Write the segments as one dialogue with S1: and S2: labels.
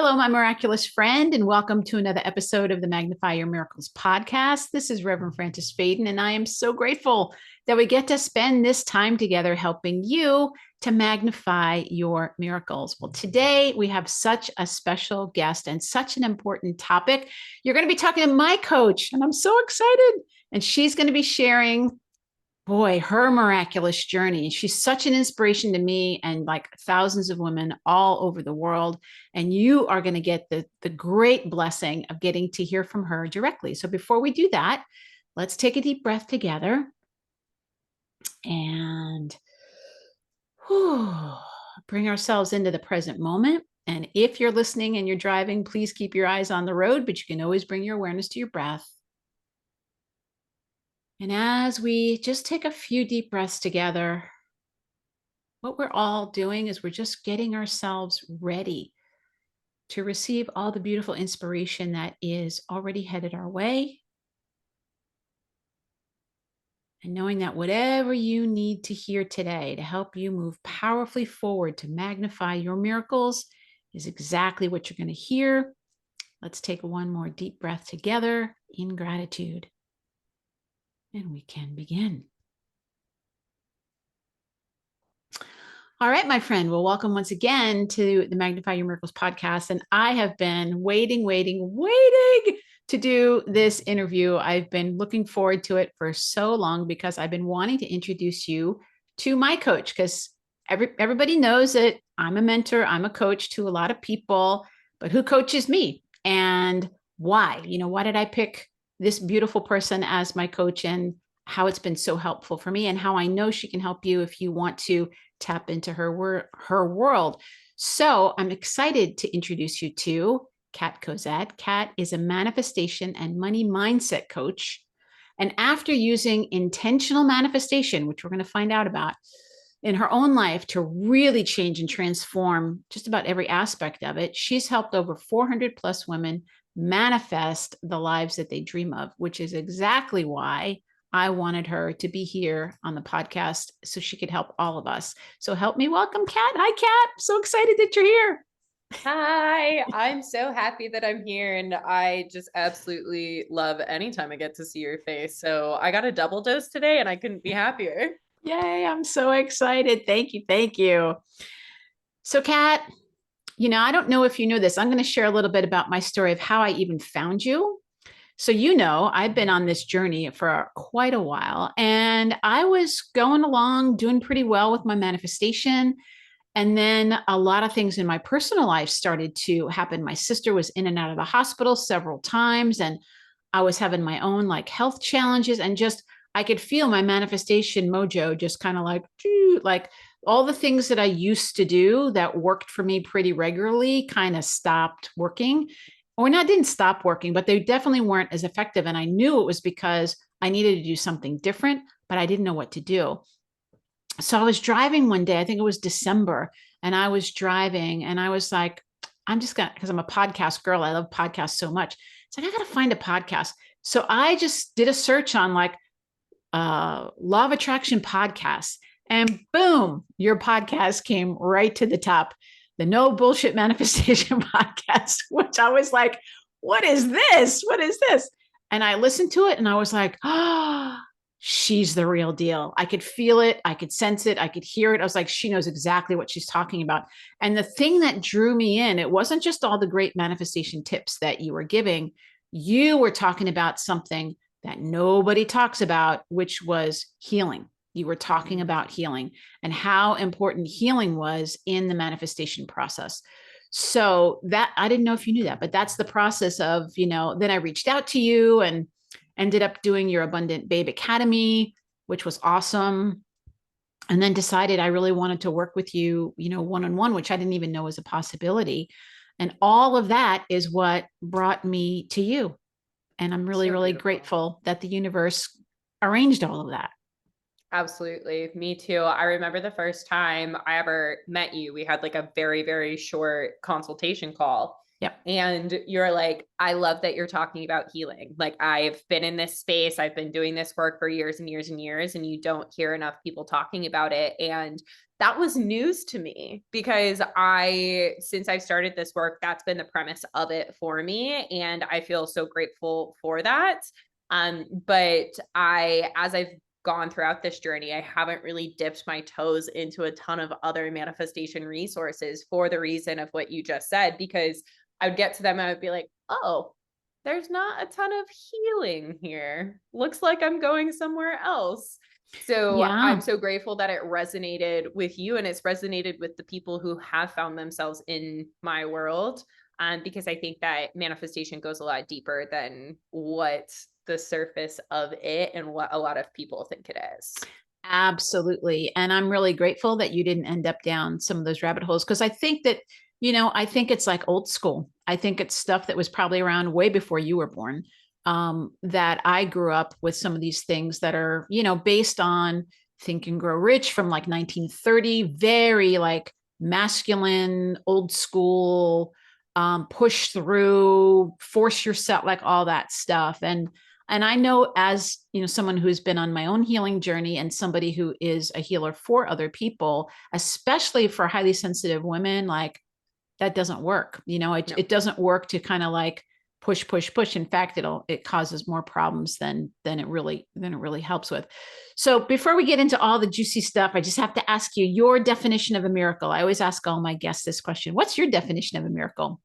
S1: Hello, my miraculous friend, and welcome to another episode of the Magnify Your Miracles podcast. This is Reverend Francis Faden, and I am so grateful that we get to spend this time together helping you to magnify your miracles. Well, today we have such a special guest and such an important topic. You're going to be talking to my coach, and I'm so excited. And she's going to be sharing her miraculous journey. She's such an inspiration to me and like thousands of women all over the world. And you are going to get the great blessing of getting to hear from her directly. So before we do that, let's take a deep breath together and bring ourselves into the present moment. And if you're listening and you're driving, please keep your eyes on the road, but you can always bring your awareness to your breath. And as we just take a few deep breaths together, what we're all doing is we're just getting ourselves ready to receive all the beautiful inspiration that is already headed our way. And knowing that whatever you need to hear today to help you move powerfully forward to magnify your miracles is exactly what you're going to hear. Let's take one more deep breath together in gratitude. And we can begin. All right, my friend. Well, welcome once again to the Magnify Your Miracles podcast. And I have been waiting to do this interview. I've been looking forward to it for so long because I've been wanting to introduce you to my coach, because everybody knows that I'm a mentor, I'm a coach to a lot of people, but who coaches me and why? Why did I pick this beautiful person as my coach, and how it's been so helpful for me, and how I know she can help you if you want to tap into her world. So I'm excited to introduce you to Kat Cozadd. Kat is a manifestation and money mindset coach. And after using intentional manifestation, which we're going to find out about in her own life to really change and transform just about every aspect of it, she's helped over 400 plus women manifest the lives that they dream of, which is exactly why I wanted her to be here on the podcast so she could help all of us. So help me welcome Kat. Hi, Kat. So excited that you're here.
S2: Hi, I'm so happy that I'm here, and I just absolutely love anytime I get to see your face. So I got a double dose today and I couldn't be happier.
S1: Yay, I'm so excited. Thank you. Thank you. So, Kat, I don't know if you know this. I'm going to share a little bit about my story of how I even found you. So, I've been on this journey for quite a while, and I was going along doing pretty well with my manifestation. And then a lot of things in my personal life started to happen. My sister was in and out of the hospital several times, and I was having my own like health challenges, and just I could feel my manifestation mojo just kind of like all the things that I used to do that worked for me pretty regularly kind of stopped working, or not didn't stop working, but they definitely weren't as effective. And I knew it was because I needed to do something different, but I didn't know what to do. So I was driving one day, I think it was December, and I was driving and I was like, I'm just gonna, because I'm a podcast girl, I love podcasts so much. It's like, I gotta find a podcast. So I just did a search on like law of attraction podcasts, and boom, your podcast came right to the top, the No Bullshit Manifestation podcast, which I was like, what is this? What is this? And I listened to it and I was like, oh, she's the real deal. I could feel it. I could sense it. I could hear it. I was like, she knows exactly what she's talking about. And the thing that drew me in, it wasn't just all the great manifestation tips that you were giving. You were talking about something that nobody talks about, which was healing. You were talking about healing and how important healing was in the manifestation process. So that, I didn't know if you knew that, but that's the process of, then I reached out to you and ended up doing your Abundant Babe Academy, which was awesome. And then decided I really wanted to work with you, one-on-one, which I didn't even know was a possibility. And all of that is what brought me to you. And I'm really,
S2: So
S1: really
S2: beautiful.
S1: grateful that the universe arranged all of that.
S2: Absolutely. Me too. I remember the first time I ever met you, we had like a very, very short consultation call.
S1: Yep.
S2: And you're like, I love that you're talking about healing. Like, I've been in this space, I've been doing this work for years and years and years, and you don't hear enough people talking about it. And that was news to me because since I've started this work, that's been the premise of it for me. And I feel so grateful for that. But as I've gone throughout this journey, I haven't really dipped my toes into a ton of other manifestation resources for the reason of what you just said, because I would get to them and I would be like, oh, there's not a ton of healing here. Looks like I'm going somewhere else. So I'm
S1: Yeah.
S2: so grateful that it resonated with you and it's resonated with the people who have found themselves in my world. Because I think that manifestation goes a lot deeper than what the surface of it and what a lot of people think it is.
S1: Absolutely. And I'm really grateful that you didn't end up down some of those rabbit holes because I think that, I think it's like old school. I think it's stuff that was probably around way before you were born. That I grew up with some of these things that are, based on Think and Grow Rich from like 1930, very like masculine, old school, push through, force yourself, like all that stuff. And I know, as someone who's been on my own healing journey and somebody who is a healer for other people, especially for highly sensitive women, like that doesn't work. It,
S2: No.
S1: it doesn't work to kind of like push, push, push. In fact, it causes more problems than it really helps with. So before we get into all the juicy stuff, I just have to ask you your definition of a miracle. I always ask all my guests this question. What's your definition of a miracle?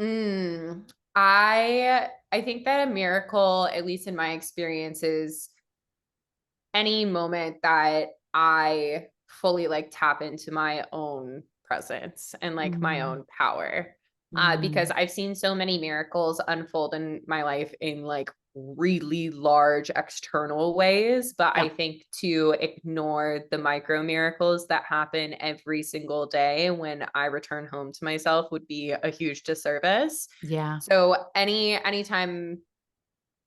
S2: Mm, I think that a miracle, at least in my experience, is any moment that I fully like tap into my own presence and like my
S1: Mm,
S2: own power. Because
S1: mm,
S2: I've seen so many miracles unfold in my life in like really large external ways. But
S1: yeah,
S2: I think to ignore the micro miracles that happen every single day when I return home to myself would be a huge disservice.
S1: yeah.
S2: So anytime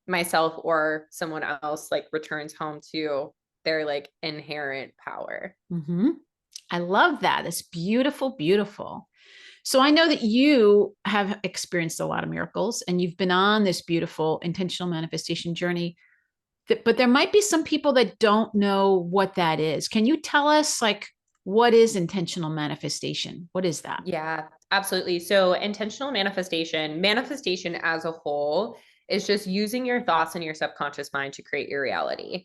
S2: myself or someone else like returns home to their like inherent power.
S1: Hmm. I love that. It's beautiful, beautiful. So I know that you have experienced a lot of miracles and you've been on this beautiful intentional manifestation journey. But there might be some people that don't know what that is. Can you tell us, like, what is intentional manifestation? What is that?
S2: Yeah, absolutely. So intentional manifestation as a whole is just using your thoughts and your subconscious mind to create your reality.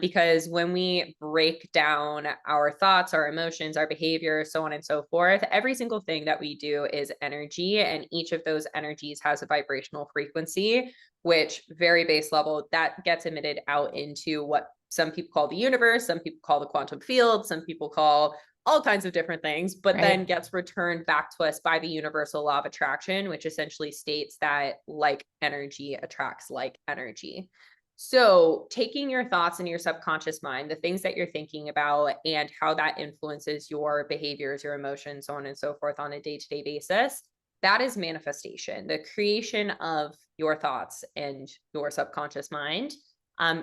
S2: Because when we break down our thoughts, our emotions, our behavior, so on and so forth, every single thing that we do is energy, and each of those energies has a vibrational frequency, which very base level that gets emitted out into what some people call the universe, some people call the quantum field, some people call all kinds of different things, but then
S1: Right.
S2: gets returned back to us by the universal law of attraction, which essentially states that like energy attracts like energy. So, taking your thoughts and your subconscious mind, the things that you're thinking about, and how that influences your behaviors, your emotions, so on and so forth on a day to day basis, that is manifestation, the creation of your thoughts and your subconscious mind.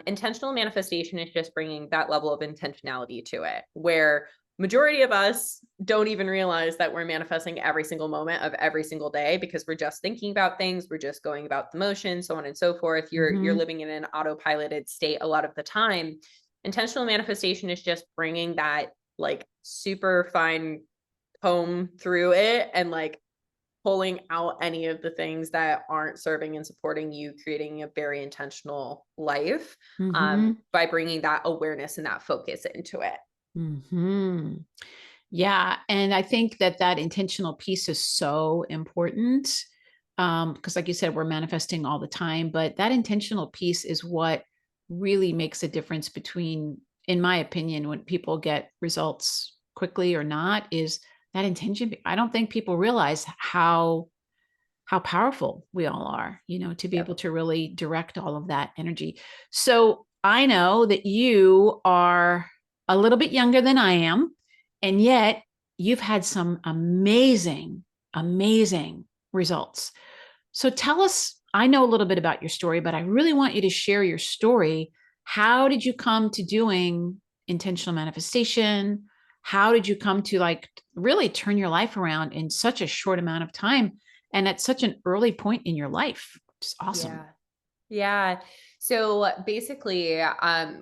S2: Intentional manifestation is just bringing that level of intentionality to it, where majority of us don't even realize that we're manifesting every single moment of every single day because we're just thinking about things, we're just going about the motion, so on and so forth. You're
S1: Hmm.
S2: living in an autopiloted state a lot of the time. Intentional manifestation is just bringing that like super fine comb through it and like pulling out any of the things that aren't serving and supporting you, creating a very intentional life,
S1: Hmm.
S2: by bringing that awareness and that focus into it.
S1: Hmm. Yeah. And I think that that intentional piece is so important. Because, like you said, we're manifesting all the time, but that intentional piece is what really makes a difference between, in my opinion, when people get results quickly or not, is that intention. I don't think people realize how powerful we all are, to be able
S2: Yep.
S1: to really direct all of that energy. So I know that you are a little bit younger than I am, and yet you've had some amazing, amazing results. So tell us, I know a little bit about your story, but I really want you to share your story. How did you come to doing intentional manifestation? How did you come to like really turn your life around in such a short amount of time and at such an early point in your life? It's awesome.
S2: Yeah. Yeah. So basically,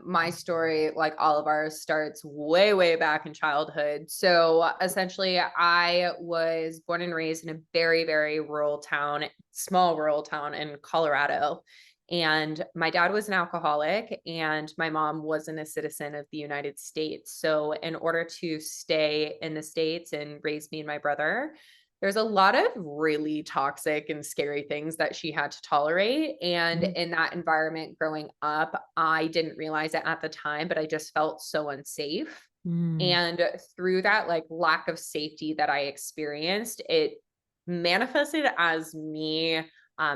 S2: my story, like all of ours, starts way, way back in childhood. So essentially, I was born and raised in a very, very rural town, small rural town in Colorado. And my dad was an alcoholic, and my mom wasn't a citizen of the United States. So, in order to stay in the States and raise me and my brother, there's a lot of really toxic and scary things that she had to tolerate, and
S1: Mm,
S2: in that environment growing up, I didn't realize it at the time, but I just felt so unsafe,
S1: mm,
S2: and through that, like, lack of safety that I experienced, it manifested as me,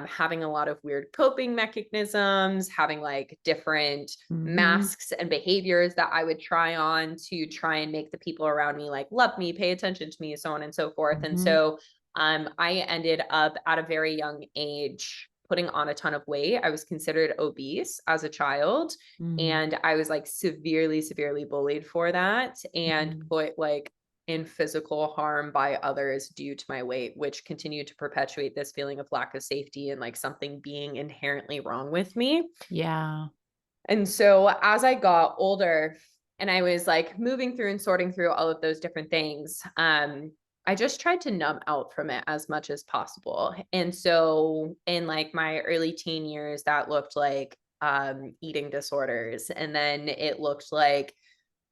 S2: having a lot of weird coping mechanisms, having, like, different
S1: mhm,
S2: masks and behaviors that I would try on to try and make the people around me, like, love me, pay attention to me, so on and so forth, and
S1: mhm,
S2: so, I ended up at a very young age putting on a ton of weight. I was considered obese as a child,
S1: mm,
S2: and I was, like, severely, severely bullied for that and
S1: mm.
S2: put, like, in physical harm by others due to my weight, which continued to perpetuate this feeling of lack of safety and, like, something being inherently wrong with me.
S1: Yeah.
S2: And so as I got older and I was, like, moving through and sorting through all of those different things, I just tried to numb out from it as much as possible. And so in, like, my early teen years, that looked like, eating disorders, and then it looked like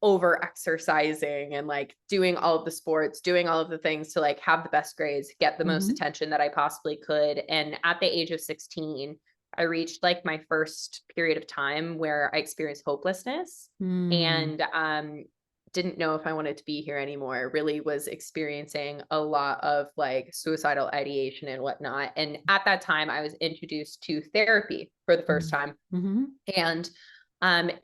S2: over exercising and, like, doing all of the sports, doing all of the things to, like, have the best grades, get the most
S1: Mhm,
S2: attention that I possibly could. And at the age of 16, I reached, like, my first period of time where I experienced hopelessness
S1: mm,
S2: and didn't know if I wanted to be here anymore. Really was experiencing a lot of, like, suicidal ideation and whatnot. And at that time, I was introduced to therapy for the first
S1: mm,
S2: time.
S1: mhm,
S2: And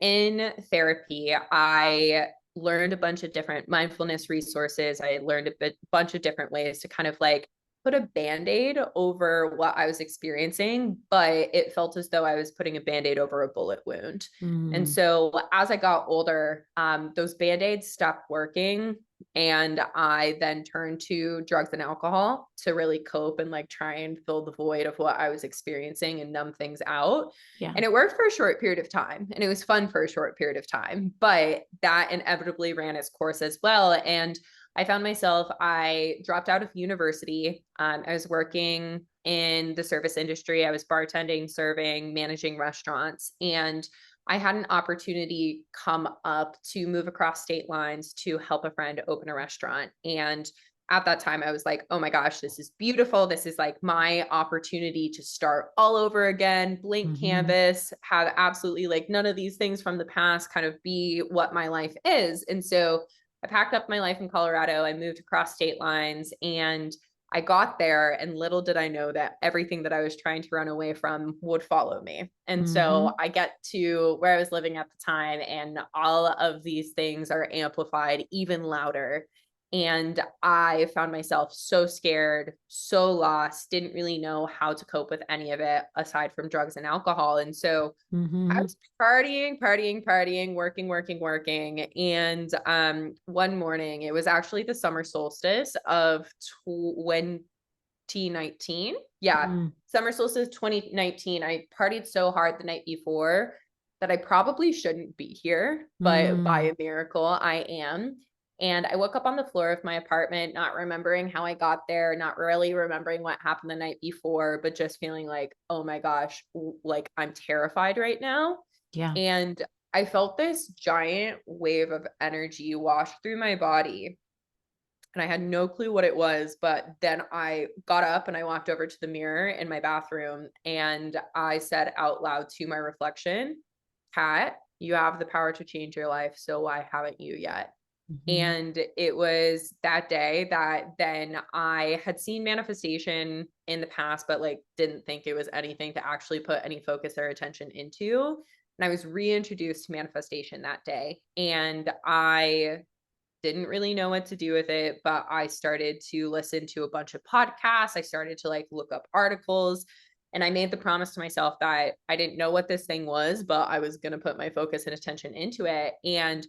S2: in therapy, I learned a bunch of different mindfulness resources. I learned bunch of different ways to kind of, like, put a band-aid over what I was experiencing, but it felt as though I was putting a band-aid over a bullet wound. And
S1: mm,
S2: so as I got older, those band-aids stopped working. And I then turned to drugs and alcohol to really cope and, like, try and fill the void of what I was experiencing and numb things out.
S1: yeah.
S2: And it worked for a short period of time, and it was fun for a short period of time, but that inevitably ran its course as well. And I found myself, I dropped out of university. I was working in the service industry. I was bartending, serving, managing restaurants, and I had an opportunity come up to move across state lines to help a friend open a restaurant. And at that time, I was like, oh my gosh, this is beautiful. This is, like, my opportunity to start all over again, blank
S1: Mhm,
S2: canvas, have absolutely, like, none of these things from the past kind of be what my life is. And so I packed up my life in Colorado. I moved across state lines, and I got there, and little did I know that everything that I was trying to run away from would follow me. And so
S1: mhm,
S2: I get to where I was living at the time, and all of these things are amplified even louder. And I found myself so scared, so lost, didn't really know how to cope with any of it aside from drugs and alcohol. And so I
S1: mhm,
S2: was partying, partying, partying, working, working, working. And one morning, it was actually the summer solstice of 2019. Yeah,
S1: mm,
S2: summer solstice 2019. I partied so hard the night before that I probably shouldn't be here, but by
S1: mm,
S2: a miracle, I am. And I woke up on the floor of my apartment, not remembering how I got there, not really remembering what happened the night before, but just feeling like, oh my gosh, like, I'm terrified right now.
S1: yeah.
S2: And I felt this giant wave of energy wash through my body, and I had no clue what it was. But then I got up and I walked over to the mirror in my bathroom, and I said out loud to my reflection, Kat, you have the power to change your life. So why haven't you yet?
S1: Mhm,
S2: And it was that day that then I had seen manifestation in the past, but, like, didn't think it was anything to actually put any focus or attention into. And I was reintroduced to manifestation that day. And I didn't really know what to do with it, but I started to listen to a bunch of podcasts. I started to, like, look up articles, and I made the promise to myself that I didn't know what this thing was, but I was going to put my focus and attention into it. And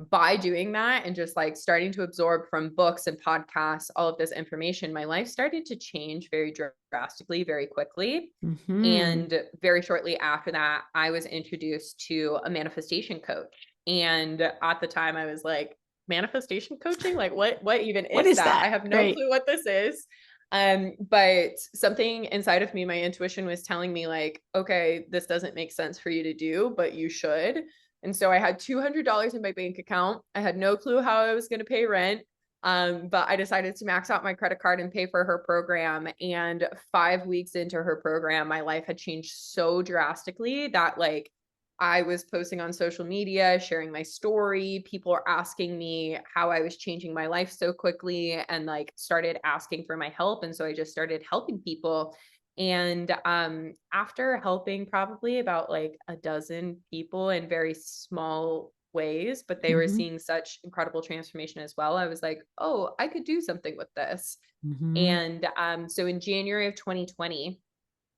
S2: by doing that and just like starting to absorb from books and podcasts, all of this information, my life started to change very drastically, very quickly.
S1: Hmm.
S2: And very shortly after that, I was introduced to a manifestation coach. And at the time I was like, manifestation coaching? Like what even
S1: What
S2: is
S1: is
S2: that? I
S1: that?
S2: have no
S1: Right.
S2: clue what this is. But something inside of me, my intuition was telling me like, okay, this doesn't make sense for you to do, but you should. And so I had $200 in my bank account. I had no clue how I was going to pay rent. But I decided to max out my credit card and pay for her program. And 5 weeks into her program, my life had changed so drastically that like I was posting on social media, sharing my story. People are asking me how I was changing my life so quickly and like started asking for my help. And so I just started helping people. And after helping probably about like a dozen people in very small ways, but they were
S1: Hmm.
S2: seeing such incredible transformation as well, I was like, oh, I could do something with this.
S1: Hmm.
S2: And so in January of 2020,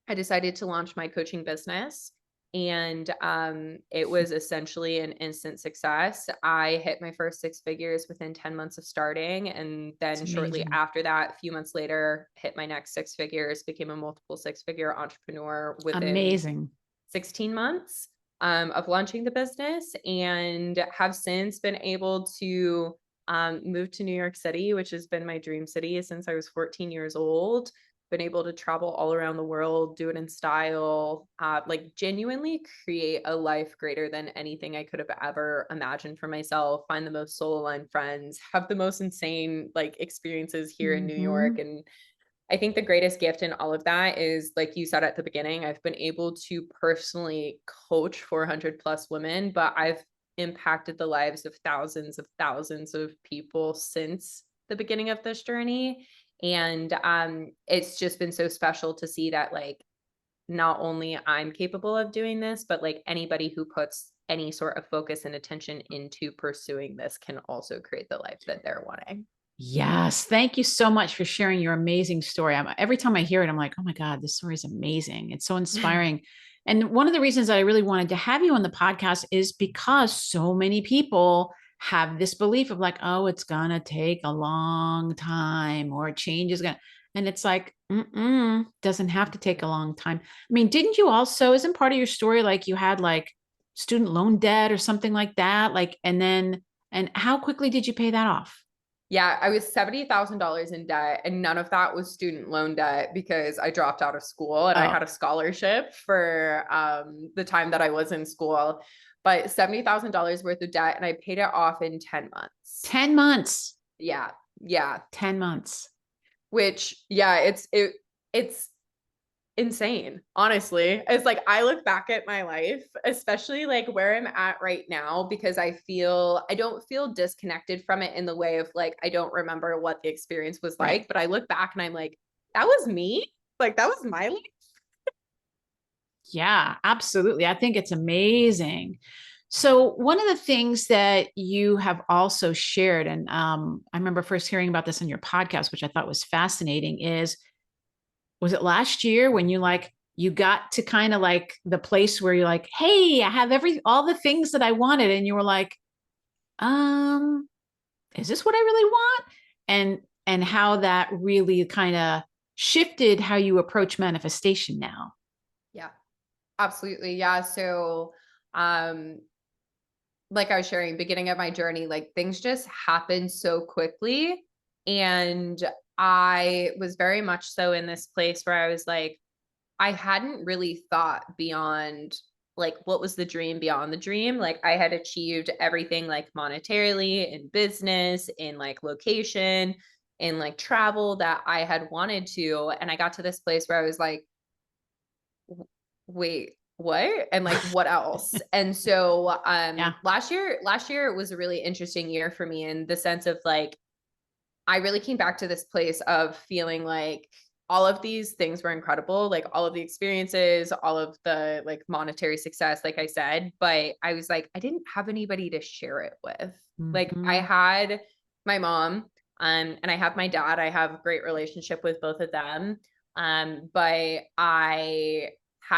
S2: I decided to launch my coaching business. And it was essentially an instant success. I hit my first six figures within 10 months of starting. And
S1: It's
S2: then shortly
S1: amazing.
S2: after that, a few months later, hit my next six figures, became a multiple six-figure entrepreneur within
S1: Amazing.
S2: 16 months of launching the business, and have since been able to move to New York City, which has been my dream city since I was 14 years old. Been able to travel all around the world, do it in style, like genuinely create a life greater than anything I could have ever imagined for myself, find the most soul aligned friends, have the most insane like experiences here in New York.
S1: Hmm.
S2: And I think the greatest gift in all of that is, like you said at the beginning, I've been able to personally coach 400 plus women, but I've impacted the lives of thousands of people since the beginning of this journey. And it's just been so special to see that, like, not only I'm capable of doing this, but like anybody who puts any sort of focus and attention into pursuing this can also create the life that they're wanting.
S1: Yes. Thank you so much for sharing your amazing story. Every time I hear it, I'm like, oh my God, this story is amazing. It's so inspiring. And one of the reasons that I really wanted to have you on the podcast is because so many people have this belief of like, oh, it's going to take a long time or change is going to, and it's like, doesn't have to take a long time. I mean, didn't you also, isn't part of your story like you had like student loan debt or something like that? Like, and how quickly did you pay that off?
S2: Yeah, I was $70,000 in debt, and none of that was student loan debt because I dropped out of school and I
S1: Oh,
S2: had a scholarship for the time that I was in school. But $70,000 worth of debt, and I paid it off in 10 months.
S1: 10 months.
S2: Yeah, yeah.
S1: 10 months.
S2: Which, yeah, it's insane, honestly. It's like I look back at my life, especially like where I'm at right now, because I don't feel disconnected from it in the way of like I don't remember what the experience was
S1: Right.
S2: like, but I look back and I'm like, that was me? Like that was my life?
S1: Yeah, absolutely. I think it's amazing. So, one of the things that you have also shared, and I remember first hearing about this on your podcast, which I thought was fascinating, is was it last year when you like, you got to kind of like the place where you're like, hey, I have all the things that I wanted. And you were like, um, is this what I really want? And how that really kind of shifted how you approach manifestation now.
S2: Yeah, absolutely. Yeah. So um like I was sharing, beginning of my journey, like things just happened so quickly. And I was very much so in this place where I was like, I hadn't really thought beyond like what was the dream beyond the dream. Like I had achieved everything like monetarily, in business, in like location, in like travel that I had wanted to. And I got to this place where I was like, wait, what? And like what else? And so
S1: Yeah.
S2: last year was a really interesting year for me in the sense of like I really came back to this place of feeling like all of these things were incredible, like all of the experiences, all of the like monetary success, like I said, but I was like, I didn't have anybody to share it with. Like I
S1: Hmm.
S2: had my mom, and I have my dad. I have a great relationship with both of them. But I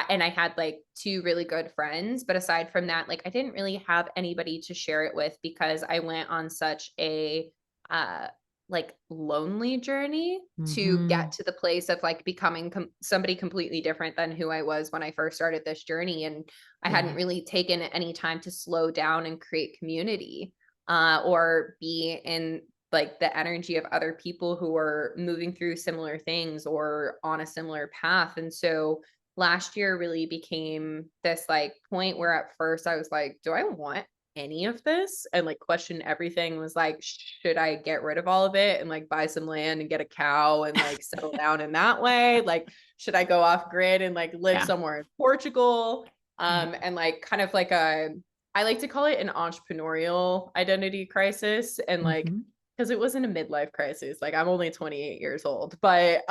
S2: and I had like two really good friends, but aside from that, like I didn't really have anybody to share it with because I went on such a uh like lonely journey to get
S1: Mhm.
S2: to the place of like becoming somebody completely different than who I was when I first started this journey. And I hadn't
S1: Yeah.
S2: really taken any time to slow down and create community, or be in like the energy of other people who are moving through similar things or on a similar path. And so last year really became this like point where at first I was like, do I want any of this? And like question everything, was like, should I get rid of all of it and like buy some land and get a cow and like settle down in that way? Like, should I go off grid and like live
S1: Yeah.
S2: somewhere in Portugal?
S1: Yeah.
S2: And like kind of like I like to call it an entrepreneurial identity crisis. And like,
S1: Mhm.
S2: because it wasn't a midlife crisis. Like I'm only 28 years old, but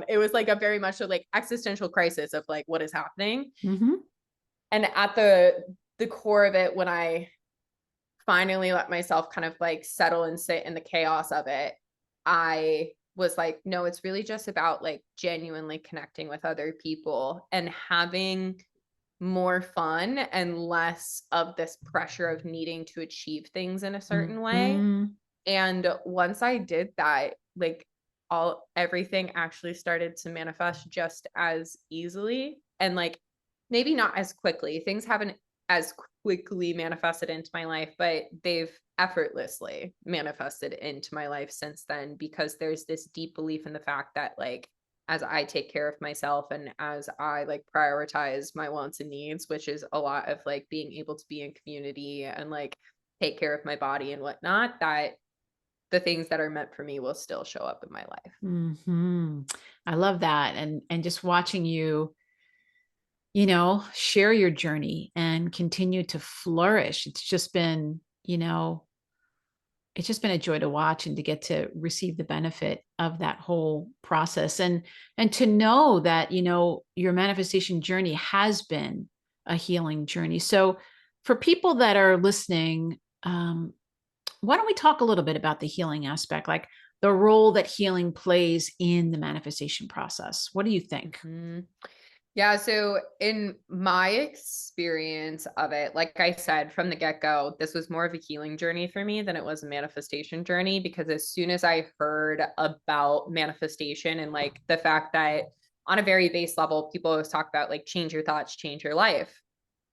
S2: it was like a very much so like existential crisis of like what is happening.
S1: Mhm.
S2: And at the core of it, when I finally let myself kind of like settle and sit in the chaos of it, I was like, no, it's really just about like genuinely connecting with other people and having more fun and less of this pressure of needing to achieve things in a certain way.
S1: Mhm.
S2: And once I did that, like everything actually started to manifest just as easily and like maybe not as quickly. Things haven't as quickly manifested into my life, but they've effortlessly manifested into my life since then because there's this deep belief in the fact that like as I take care of myself and as I like prioritize my wants and needs, which is a lot of like being able to be in community and like take care of my body and whatnot, that the things that are meant for me will still show up in my life.
S1: Mhm. I love that, and just watching you, share your journey and continue to flourish. It's just been a joy to watch and to get to receive the benefit of that whole process, and to know that, your manifestation journey has been a healing journey. So for people that are listening, why don't we talk a little bit about the healing aspect, like the role that healing plays in the manifestation process? What do you think?
S2: Mhm. Yeah, so in my experience of it, like I said from the get-go, this was more of a healing journey for me than it was a manifestation journey because as soon as I heard about manifestation and like the fact that on a very base level, people always talk about like change your thoughts, change your life.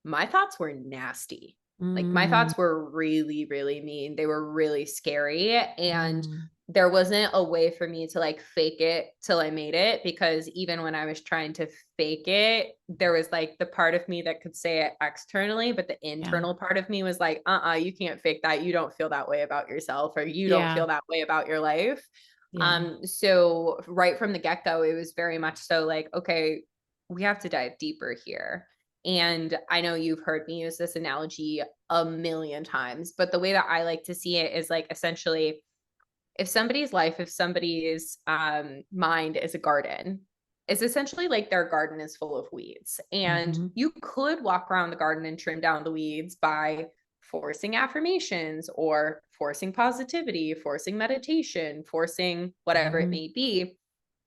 S2: My thoughts were nasty. Like my
S1: Mm,
S2: thoughts were really, really mean. They were really scary. And
S1: mm,
S2: there wasn't a way for me to like fake it till I made it because even when I was trying to fake it, there was like the part of me that could say it externally, but the
S1: yeah,
S2: internal part of me was like, you can't fake that. You don't feel that way about yourself or you don't
S1: yeah,
S2: feel that way about your life.
S1: yeah.
S2: So right from the get-go, it was very much so like, okay, we have to dive deeper here. And I know you've heard me use this analogy a million times, but the way that I like to see it is like essentially if somebody's mind is a garden, it's essentially like their garden is full of weeds. And
S1: Mhm,
S2: you could walk around the garden and trim down the weeds by forcing affirmations or forcing positivity, forcing meditation, forcing whatever it
S1: mhm,
S2: may be.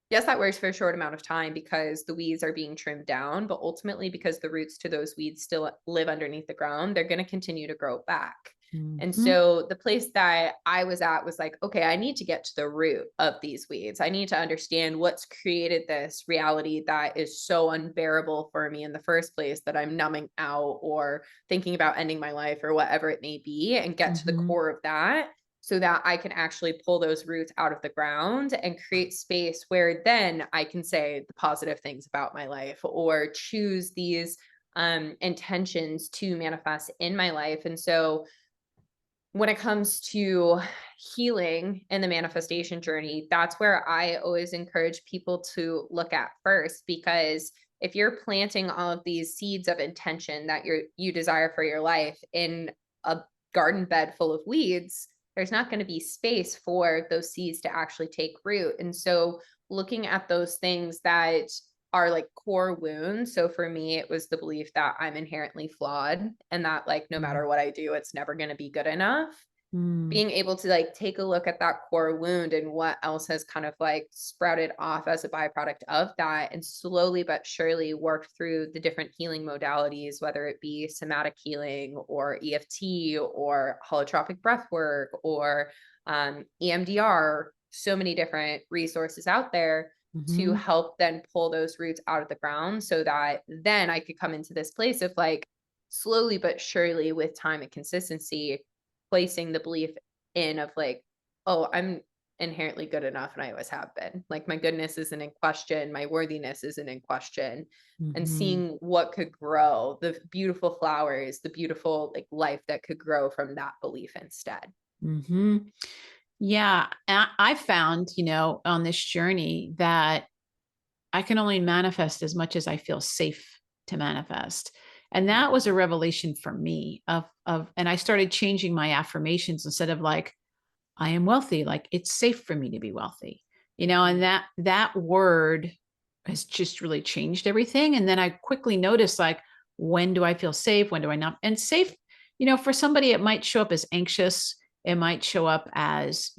S2: Yes, that works for a short amount of time because the weeds are being trimmed down, but ultimately, because the roots to those weeds still live underneath the ground, they're going to continue to grow back. And
S1: mhm,
S2: so the place that I was at was like, okay, I need to get to the root of these weeds. I need to understand what's created this reality that is so unbearable for me in the first place that I'm numbing out or thinking about ending my life or whatever it may be, and get to the
S1: mhm,
S2: core of that so that I can actually pull those roots out of the ground and create space where then I can say the positive things about my life or choose these intentions to manifest in my life. And so when it comes to healing and the manifestation journey, that's where I always encourage people to look at first, because if you're planting all of these seeds of intention that you desire for your life in a garden bed full of weeds, there's not going to be space for those seeds to actually take root. And so looking at those things that are like core wounds. So for me, it was the belief that I'm inherently flawed and that like no
S1: mhm,
S2: matter what I do, it's never going to be good enough.
S1: Mm.
S2: being able to like take a look at that core wound and what else has kind of like sprouted off as a byproduct of that, and slowly but surely work through the different healing modalities, whether it be somatic healing or EFT or holotropic breath work or EMDR. So many different resources out there to
S1: Mhm.
S2: help then pull those roots out of the ground, so that then I could come into this place of like slowly but surely, with time and consistency, placing the belief in of like, oh, I'm inherently good enough and I always have been. Like my goodness isn't in question, my worthiness isn't in question. And
S1: Mhm.
S2: seeing what could grow, the beautiful flowers, the beautiful like life that could grow from that belief instead.
S1: Mhm. Yeah, I found, on this journey that I can only manifest as much as I feel safe to manifest. And
S2: Mhm.
S1: that was a revelation for me and I started changing my affirmations instead of like, I am wealthy, like it's safe for me to be wealthy. And
S2: Mhm.
S1: that word has just really changed everything. And then I quickly noticed like, when do I feel safe? When do I not? And safe, for somebody, it might show up as anxious. It might show up as,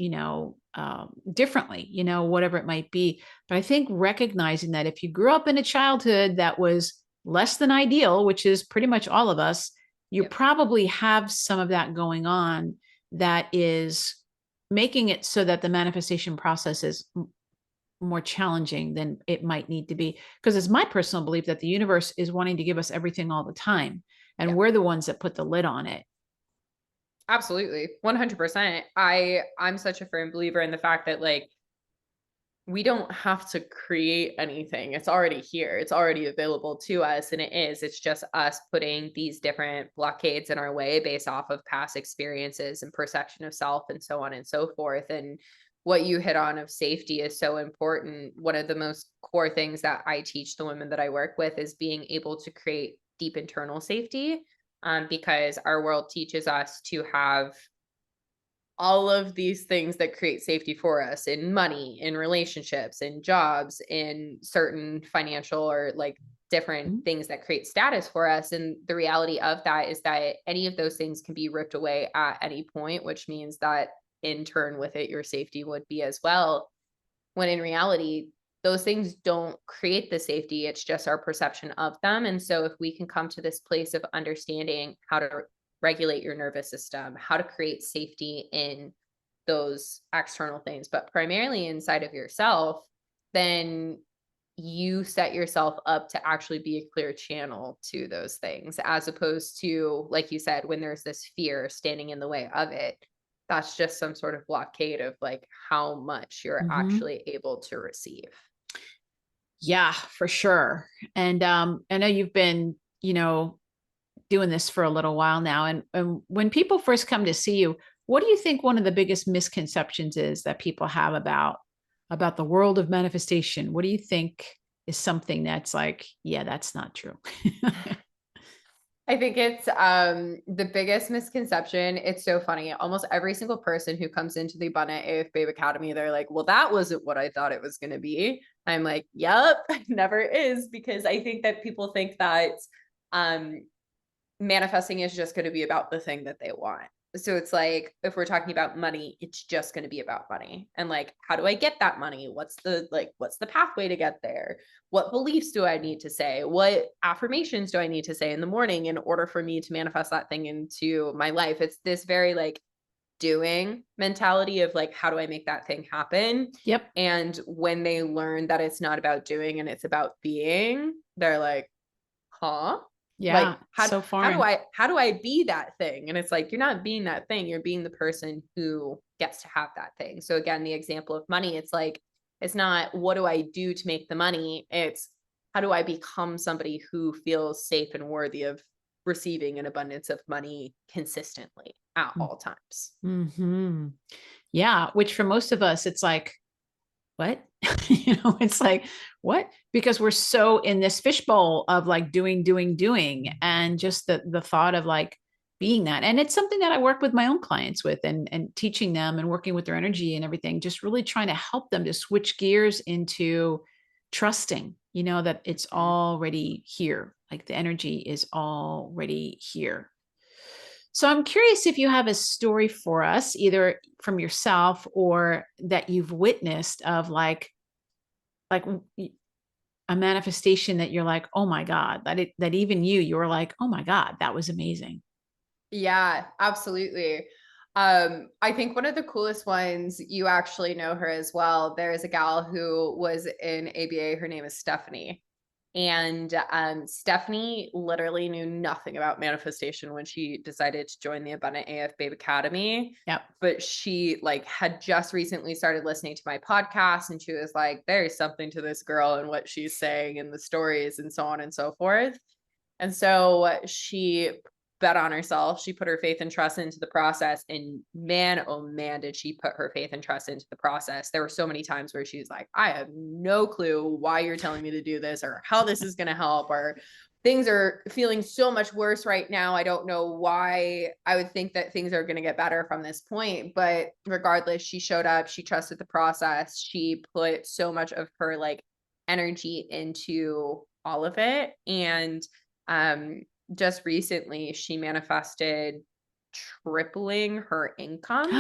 S1: differently, whatever it might be. But I think recognizing that if you grew up in a childhood that was less than ideal, which is pretty much all of us, you
S2: Yep.
S1: probably have some of that going on that is making it so that the manifestation process is more challenging than it might need to be. Because it's my personal belief that the universe is wanting to give us everything all the time. And
S2: Yeah.
S1: we're the ones that put the lid on it.
S2: Absolutely. 100%. I'm such a firm believer in the fact that like we don't have to create anything. It's already here. It's already available to us. And it is. It's just us putting these different blockades in our way based off of past experiences and perception of self and so on and so forth. And what you hit on of safety is so important. One of the most core things that I teach the women that I work with is being able to create deep internal safety, because our world teaches us to have all of these things that create safety for us in money, in relationships, in jobs, in certain financial or like different
S1: Mhm.
S2: things that create status for us. And the reality of that is that any of those things can be ripped away at any point, which means that in turn with it, your safety would be as well. When in reality, those things don't create the safety, it's just our perception of them. And so, if we can come to this place of understanding how to regulate your nervous system, how to create safety in those external things, but primarily inside of yourself, then you set yourself up to actually be a clear channel to those things, as opposed to, like you said, when there's this fear standing in the way of it. That's just some sort of blockade of like how much you're
S1: Mhm.
S2: actually able to receive.
S1: Yeah, for sure. And I know you've been, doing this for a little while now. And when people first come to see you, what do you think one of the biggest misconceptions is that people have about the world of manifestation? What do you think is something that's like, yeah, that's not true?
S2: I think it's the biggest misconception. It's so funny. Almost every single person who comes into the Abundant AF Babe Academy, they're like, well, that wasn't what I thought it was going to be. I'm like, yep, never is, because I think that people think that um manifesting is just going to be about the thing that they want. So it's like, if we're talking about money, it's just going to be about money. And like, how do I get that money? What's the pathway to get there? What beliefs do I need to say? What affirmations do I need to say in the morning in order for me to manifest that thing into my life? It's this very like doing mentality of like, how do I make that thing happen?
S1: Yep.
S2: And when they learn that it's not about doing and it's about being, they're like, huh? Like
S1: Yeah.
S2: how
S1: So
S2: how do
S1: foreign.
S2: I be that thing? And it's like you're not being that thing, you're being the person who gets to have that thing. So again, the example of money, it's like it's not what do I do to make the money? It's how do I become somebody who feels safe and worthy of receiving an abundance of money consistently at all times.
S1: Mm-hmm. Yeah. Which for most of us, it's like, what? It's like, what? Because we're so in this fishbowl of like doing, doing, doing, and just the thought of like being that. And it's something that I work with my own clients with and teaching them and working with their energy and everything, just really trying to help them to switch gears into trusting, that it's
S2: Mhm.
S1: already here. Like the energy is already here. So I'm curious if you have a story for us, either from yourself or that you've witnessed of like a manifestation that you're like, oh my God, that even you're like, oh my God, that was amazing.
S2: Yeah, absolutely. I think one of the coolest ones, you actually know her as well. There's a gal who was in ABA. Her name is Stephanie. And Stephanie literally knew nothing about manifestation when she decided to join the Abundant AF Babe Academy.
S1: Yep.
S2: But she like had just recently started listening to my podcast, and she was like, there's something to this girl and what she's saying and the stories and so on and so forth. And so she bet on herself. She put her faith and trust into the process. And man, oh man, did she put her faith and trust into the process. There were so many times where she was like, I have no clue why you're telling me to do this or how this is going to help, or things are feeling so much worse right now. I don't know why I would think that things are going to get better from this point. But regardless, she showed up, she trusted the process. She put so much of her like energy into all of it. And just recently she manifested tripling her income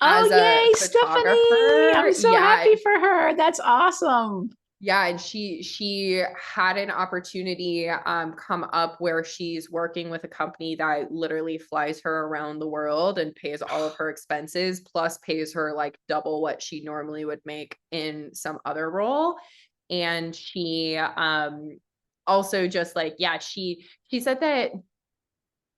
S2: as
S1: Oh,
S2: a
S1: yay, Stephanie.
S2: photographer.
S1: I'm so happy for her. That's awesome.
S2: Yeah, and she had an opportunity come up where she's working with a company that literally flies her around the world and pays all of her expenses, plus pays her like double what she normally would make in some other role. And she also just like, yeah, she said that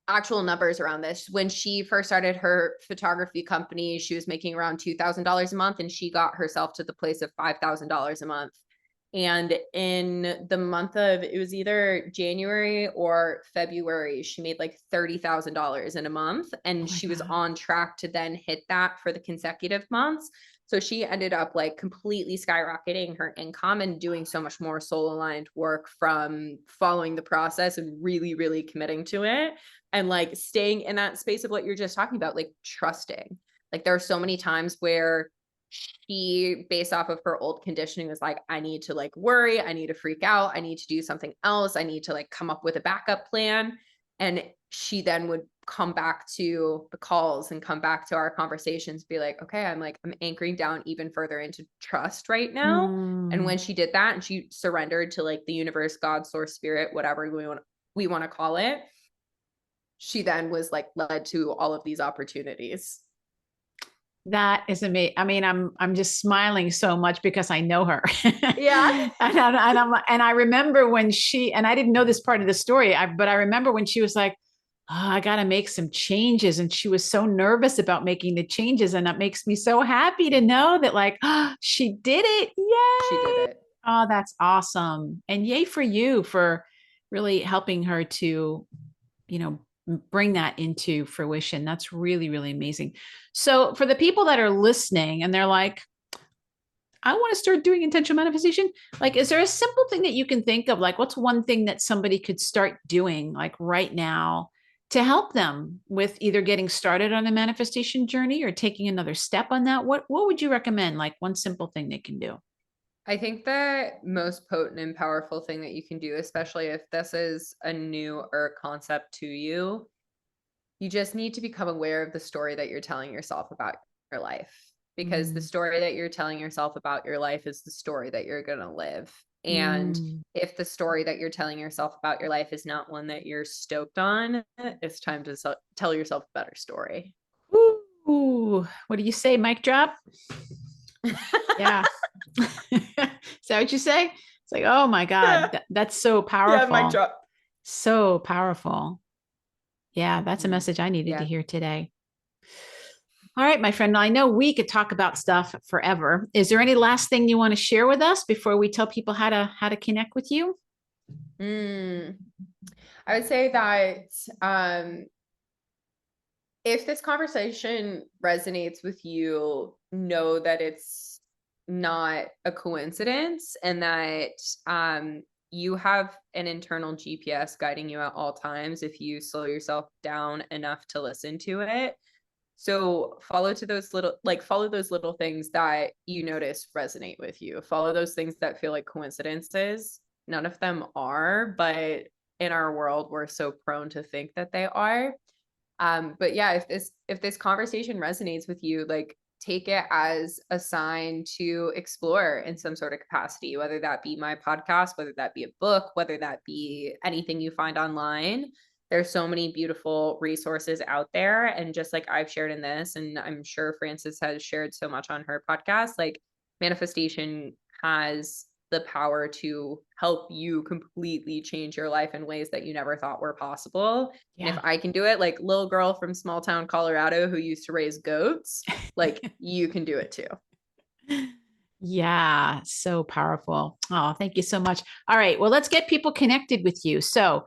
S2: actual numbers around this. When she first started her photography company, she was making around $2,000 a month, and she got herself to the place of $5,000 a month. And in the month of, it was either January or February, she made like $30,000 in a month. And
S1: Oh my
S2: she was
S1: God.
S2: on track to then hit that for the consecutive months. So she ended up like completely skyrocketing her income and doing so much more soul aligned work from following the process and really, really committing to it. And like staying in that space of what you're just talking about, like trusting. Like there are so many times where she, based off of her old conditioning, was like, I need to like worry, I need to freak out, I need to do something else, I need to like come up with a backup plan. And she then would come back to the calls and come back to our conversations, be like, okay, I'm anchoring down even further into trust right now. And
S1: Mm.
S2: when she did that and she surrendered to like the universe, God, source, spirit, whatever we want to call it, she then was like led to all of these opportunities.
S1: That is amazing. I mean, I'm just smiling so much because I know her,
S2: Yeah.
S1: and I remember when she, and I didn't know this part of the story, but I remember when she was like, oh, I got to make some changes, and she was so nervous about making the changes, and that makes me so happy to know that like, oh, she did it.
S2: She did
S1: Yay!
S2: it.
S1: Oh, that's awesome, and yay for you for really helping her to, you know, bring that into fruition. That's really, really amazing. So for the people that are listening and they're like, I want to start doing intentional manifestation, like, is there a simple thing that you can think of? Like, what's one thing that somebody could start doing like right now to help them with either getting started on the manifestation journey or taking another step on that? What would you recommend? Like one simple thing they can do?
S2: I think the most potent and powerful thing that you can do, especially if this is a new or concept to you, you just need to become aware of the story that you're telling yourself about your life. Because the
S1: Mm.
S2: story that you're telling yourself about your life is the story that you're going to live. And
S1: Mm.
S2: if the story that you're telling yourself about your life is not one that you're stoked on, it's time to tell yourself a better story.
S1: Ooh, what do you say? Mic drop? Yeah. Is that what you say? It's like, oh my God, that's so
S2: Yeah, mic
S1: powerful.
S2: drop.
S1: So powerful. Yeah, that's a
S2: Mm,
S1: message I needed to
S2: yeah.
S1: hear today. All right, my friend. I know we could talk about stuff forever. Is there any last thing you want to share with us before we tell people how to connect with you?
S2: Mm. I would say that if this conversation resonates with you, know that it's not a coincidence and that you have an internal GPS guiding you at all times if you slow yourself down enough to listen to it. So follow those little things that you notice resonate with you. Follow those things that feel like coincidences. None of them are, but in our world, we're so prone to think that they are. But yeah, if this conversation resonates with you, like take it as a sign to explore in some sort of capacity, whether that be my podcast, whether that be a book, whether that be anything you find online. There's so many beautiful resources out there. And just like I've shared in this, and I'm sure Frances has shared so much on her podcast, like manifestation has the power to help you completely change your life in ways that you never thought were possible. And
S1: Yeah.
S2: if I can do it, like little girl from small town Colorado who used to raise goats, like you can do it too.
S1: Yeah, so powerful. Oh, thank you so much. All right, well, let's get people connected with you. So,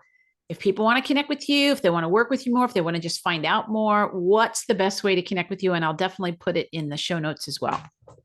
S1: if people want to connect with you, if they want to work with you more, if they want to just find out more, what's the best way to connect with you? And I'll definitely put it in the show notes as well.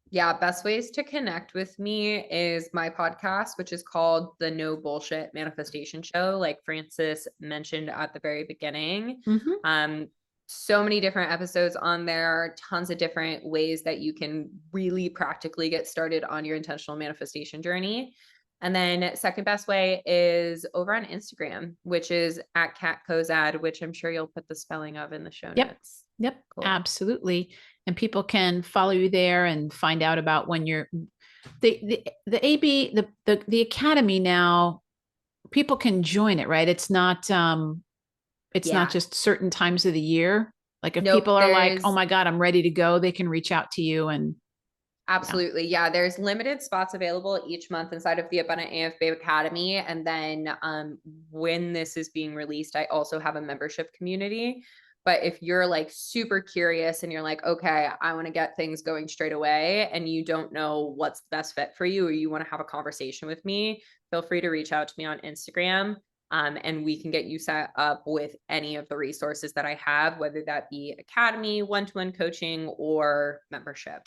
S2: Yeah, best ways to connect with me is my podcast, which is called the No Bullshit Manifestation Show, like Frances mentioned at the very beginning.
S1: Mhm.
S2: Um, so many different episodes on there, tons of different ways that you can really practically get started on your intentional manifestation journey. And then second best way is over on Instagram, which is at Cat Cozadd, which I'm sure you'll put the spelling of in the show
S1: Yep.
S2: notes.
S1: Yep.
S2: Cool.
S1: Absolutely. And people can follow you there and find out about when you're the AB the academy now. People can join it, right? It's not
S2: Yeah.
S1: just certain times of the year. Like if
S2: Nope.
S1: people are like, "Oh
S2: There's
S1: my God, I'm ready to go," they can reach out to you and yeah.
S2: Absolutely. Yeah, there's limited spots available each month inside of the Abundant AF Babe Academy. And then when this is being released, I also have a membership community. But if you're like super curious and you're like, okay, I want to get things going straight away and you don't know what's the best fit for you, or you want to have a conversation with me, feel free to reach out to me on Instagram. And we can get you set up with any of the resources that I have, whether that be academy, one-to-one coaching, or membership.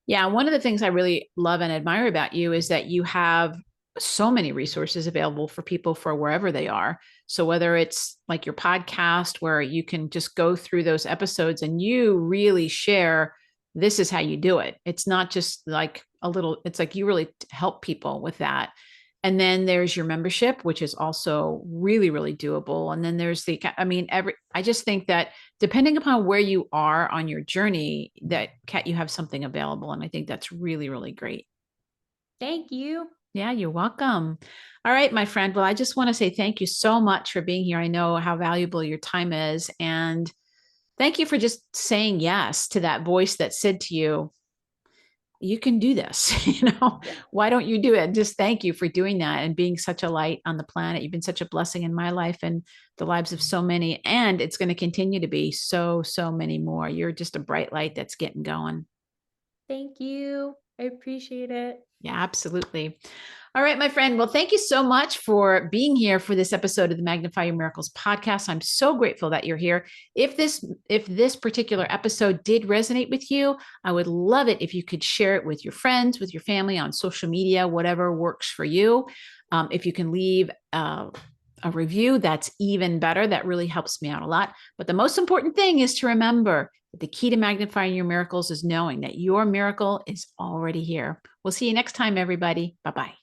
S1: Yeah, one of the things I really love and admire about you is that you have so many resources available for people for wherever they are. So whether it's like your podcast where you can just go through those episodes and you really share this is how you do it. It's not just like a little, it's like you really help people with that. And then there's your membership, which is also really, really doable. And then there's I just think that depending upon where you are on your journey, that Kat, you have something available. And I think that's really, really great.
S2: Thank you.
S1: Yeah, you're welcome. All right, my friend. Well, I just want to say thank you so much for being here. I know how valuable your time is. And thank you for just saying yes to that voice that said to you, you can do this.
S2: Yeah.
S1: Why don't you do it? Just thank you for doing that and being such a light on the planet. You've been such a blessing in my life and the lives of so many, and it's going to continue to be so many more. You're just a bright light that's getting going.
S2: Thank you. I appreciate it.
S1: Yeah, absolutely. All right, my friend. Well, thank you so much for being here for this episode of the Magnify Your Miracles podcast. I'm so grateful that you're here. If this particular episode did resonate with you, I would love it if you could share it with your friends, with your family on social media, whatever works for you. If you can leave a review, that's even better. That really helps me out a lot. But the most important thing is to remember that the key to magnifying your miracles is knowing that your miracle is already here. We'll see you next time, everybody. Bye-bye.